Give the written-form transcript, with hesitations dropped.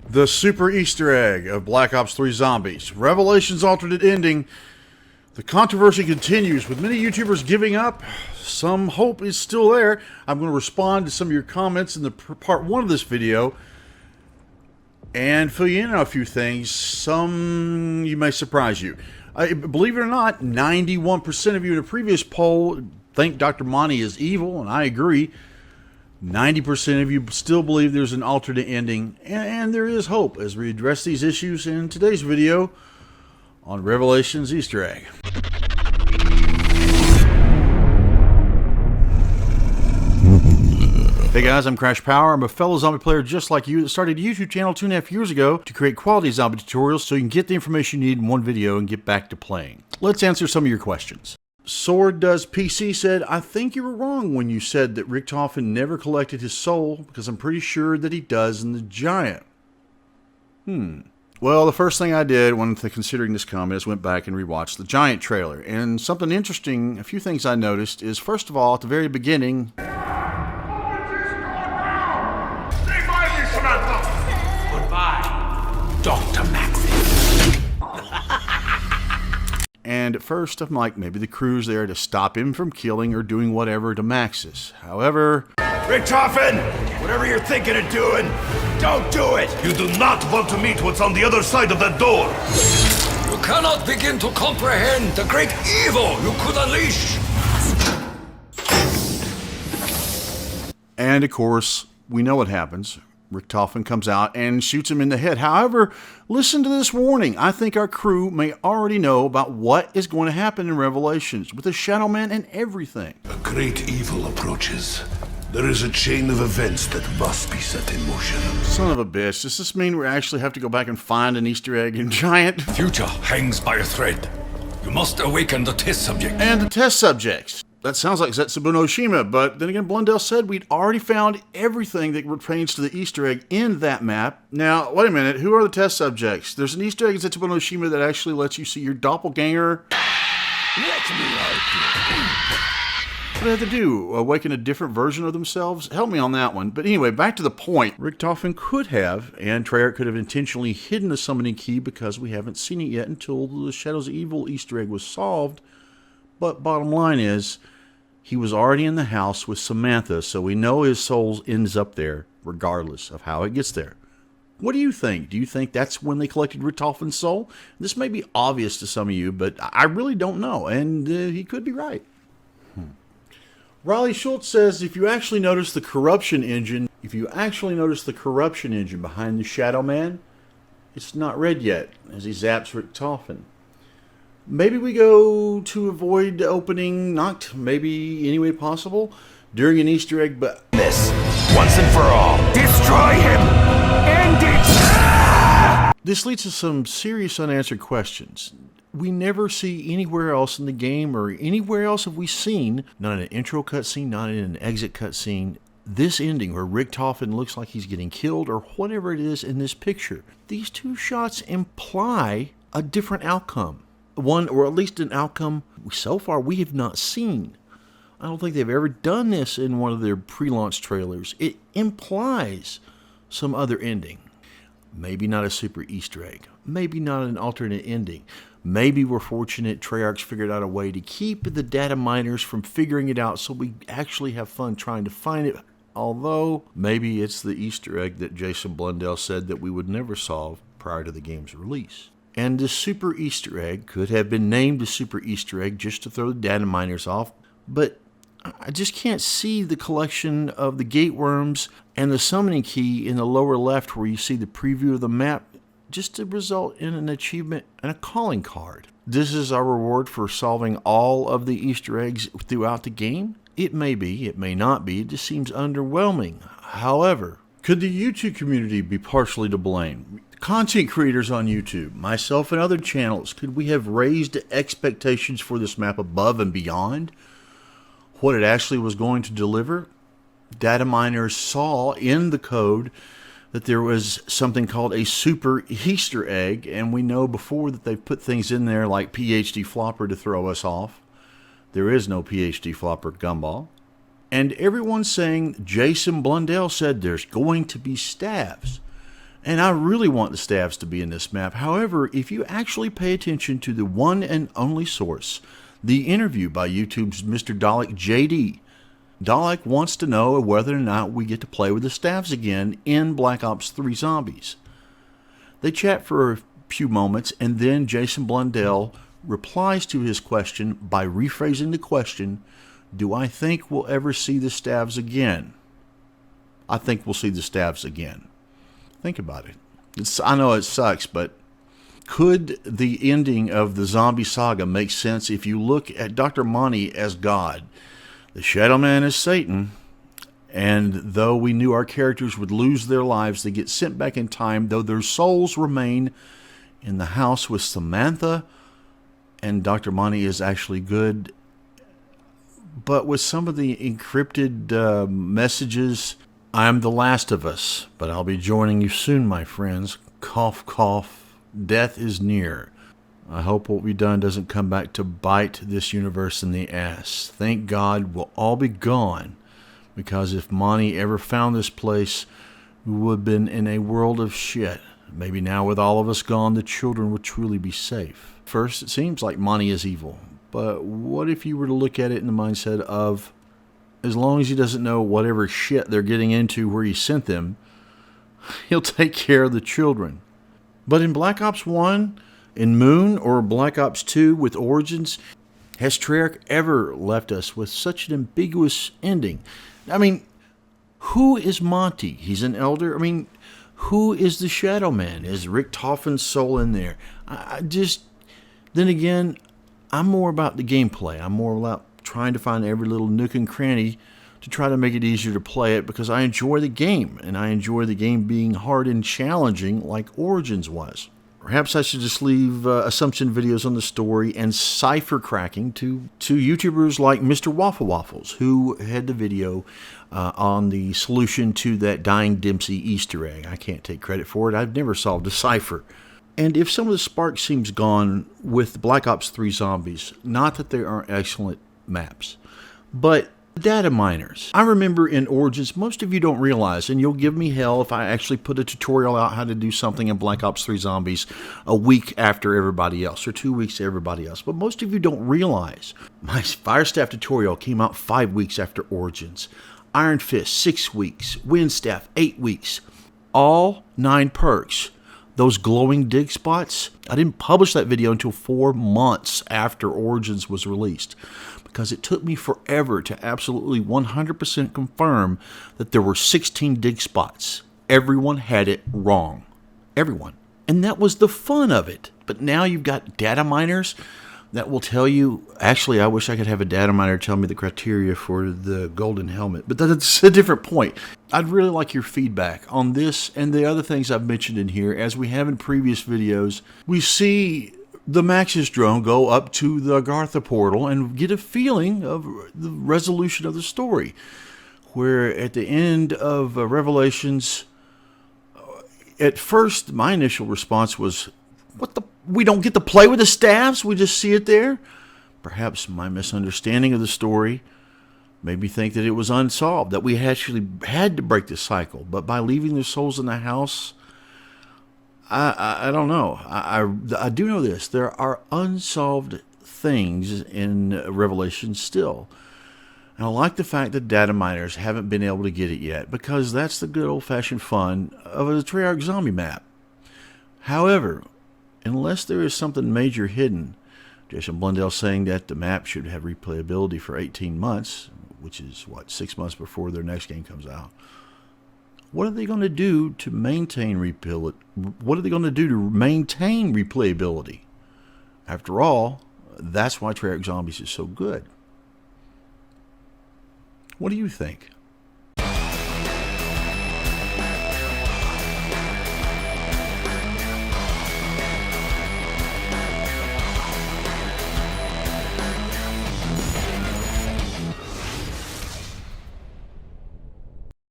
The super Easter egg of Black Ops 3 Zombies. Revelation's alternate ending. The controversy continues with many YouTubers giving up. Some hope is still there. I'm going to respond to some of your comments in the part 1 of this video and fill you in on a few things. Some you may surprise you. Believe it or not, 91% of you in a previous poll think Doctor Monty is evil, and I agree. 90% of you still believe there's an alternate ending, and there is hope as we address these issues in today's video on Revelation's Easter egg. Hey guys, I'm CrashPower. I'm a fellow zombie player just like you that started a YouTube channel 2.5 years ago to create quality zombie tutorials so you can get the information you need in one video and get back to playing. Let's answer some of your questions. Sword Does PC said, I think you were wrong when you said that Richtofen never collected his soul, because I'm pretty sure that he does in the Giant. Well, the first thing I did when considering this comment is went back and rewatched the Giant trailer. And something interesting, a few things I noticed is, first of all, at the very beginning... Goodbye, Dr. Maxi. And at first, I'm like, maybe the crew's there to stop him from killing or doing whatever to Maxis. However... Richtofen! Whatever you're thinking of doing, don't do it! You do not want to meet what's on the other side of that door! You cannot begin to comprehend the great evil you could unleash! And of course, we know what happens. Richtofen comes out and shoots him in the head. However, listen to this warning. I think our crew may already know about what is going to happen in Revelations with the Shadow Man and everything. A great evil approaches. There is a chain of events that must be set in motion. Son of a bitch. Does this mean we actually have to go back and find an Easter egg in Giant? Future hangs by a thread. You must awaken the test subject. And the test subjects. That sounds like Zetsubo no Shima, but then again, Blundell said we'd already found everything that pertains to the Easter egg in that map. Now, wait a minute, who are the test subjects? There's an Easter egg in Zetsubo no Shima that actually lets you see your doppelganger. Let me What do they have to do? Awaken a different version of themselves? Help me on that one. But anyway, back to the point. Richtofen could have, and Treyarch could have intentionally hidden the summoning key because we haven't seen it yet until the Shadows of Evil Easter egg was solved. But bottom line is, he was already in the house with Samantha, so we know his soul ends up there, regardless of how it gets there. What do you think? Do you think that's when they collected Richtofen's soul? This may be obvious to some of you, but I really don't know, and he could be right. Riley Schultz says, if you actually notice the corruption engine behind the Shadow Man, it's not red yet, as he zaps Richtofen. Maybe we go to avoid opening Noct, maybe any way possible, during an Easter egg, but... This, once and for all. Destroy him! End it! This leads to some serious unanswered questions. We never see anywhere else in the game, or anywhere else have we seen, not in an intro cutscene, not in an exit cutscene, this ending where Richtofen looks like he's getting killed, or whatever it is in this picture. These two shots imply a different outcome. One, or at least an outcome so far we have not seen. I don't think they've ever done this in one of their pre-launch trailers. It implies some other ending. Maybe not a super Easter egg. Maybe not an alternate ending. Maybe we're fortunate Treyarch's figured out a way to keep the data miners from figuring it out so we actually have fun trying to find it. Although, maybe it's the Easter egg that Jason Blundell said that we would never solve prior to the game's release. And the super Easter egg could have been named the super Easter egg just to throw the data miners off, but I just can't see the collection of the gate worms and the summoning key in the lower left where you see the preview of the map just to result in an achievement and a calling card. This is our reward for solving all of the Easter eggs throughout the game? It may be, it may not be, it just seems underwhelming. However, could the YouTube community be partially to blame? Content creators on YouTube, myself and other channels, could we have raised expectations for this map above and beyond what it actually was going to deliver? Data miners saw in the code that there was something called a super Easter egg, and we know before that they've put things in there like PhD Flopper to throw us off. There is no PhD Flopper Gumball. And everyone's saying Jason Blundell said there's going to be staves. And I really want the staffs to be in this map. However, if you actually pay attention to the one and only source, the interview by YouTube's Mr. Dalek JD, Dalek wants to know whether or not we get to play with the staffs again in Black Ops 3 Zombies. They chat for a few moments, and then Jason Blundell replies to his question by rephrasing the question, do I think we'll ever see the staffs again? I think we'll see the staffs again. Think about it. I know it sucks, but could the ending of the zombie saga make sense if you look at Doctor Monty as God, the Shadow Man as Satan, and though we knew our characters would lose their lives, they get sent back in time, though their souls remain in the house with Samantha, and Dr. Monty is actually good. But with some of the encrypted messages, I'm the last of us, but I'll be joining you soon, my friends. Cough, cough. Death is near. I hope what we've done doesn't come back to bite this universe in the ass. Thank God we'll all be gone, because if Monty ever found this place, we would have been in a world of shit. Maybe now with all of us gone, the children would truly be safe. First, it seems like Monty is evil, but what if you were to look at it in the mindset of, as long as he doesn't know whatever shit they're getting into where he sent them, he'll take care of the children. But in Black Ops 1, in Moon, or Black Ops 2 with Origins, has Treyarch ever left us with such an ambiguous ending? I mean, who is Monty? He's an elder. I mean, who is the Shadow Man? Is Richtofen's soul in there? Then again, I'm more about the gameplay. I'm more about trying to find every little nook and cranny to try to make it easier to play it, because I enjoy the game, and I enjoy the game being hard and challenging like Origins was. Perhaps I should just leave assumption videos on the story and cipher cracking to YouTubers like Mr. Waffle Waffles, who had the video on the solution to that dying Dempsey Easter egg. I can't take credit for it. I've never solved a cipher. And if some of the spark seems gone with Black Ops 3 Zombies, not that there aren't excellent maps, but data miners. I remember in Origins, most of you don't realize, and you'll give me hell if I actually put a tutorial out how to do something in Black Ops 3 Zombies a week after everybody else, or 2 weeks to everybody else. But most of you don't realize my Fire Staff tutorial came out 5 weeks after Origins. Iron Fist, 6 weeks. Wind Staff, 8 weeks. All 9 perks. Those glowing dig spots, I didn't publish that video until 4 months after Origins was released, because it took me forever to absolutely 100% confirm that there were 16 dig spots. Everyone had it wrong. Everyone. And that was the fun of it. But now you've got data miners that will tell you, actually I wish I could have a data miner tell me the criteria for the golden helmet, but that's a different point. I'd really like your feedback on this and the other things I've mentioned in here. As we have in previous videos, we see the Maxis drone go up to the Agartha portal and get a feeling of the resolution of the story, where at the end of Revelations, at first my initial response was, we don't get to play with the staffs, we just see it there? Perhaps my misunderstanding of the story made me think that it was unsolved, that we actually had to break the cycle. But by leaving their souls in the house, I don't know. I do know this. There are unsolved things in Revelation still. And I like the fact that data miners haven't been able to get it yet, because that's the good old-fashioned fun of a Treyarch zombie map. However, unless there is something major hidden, Jason Blundell saying that the map should have replayability for 18 months, which is, 6 months before their next game comes out. What are they going to do to maintain replayability? After all, that's why Treyarch Zombies is so good. What do you think?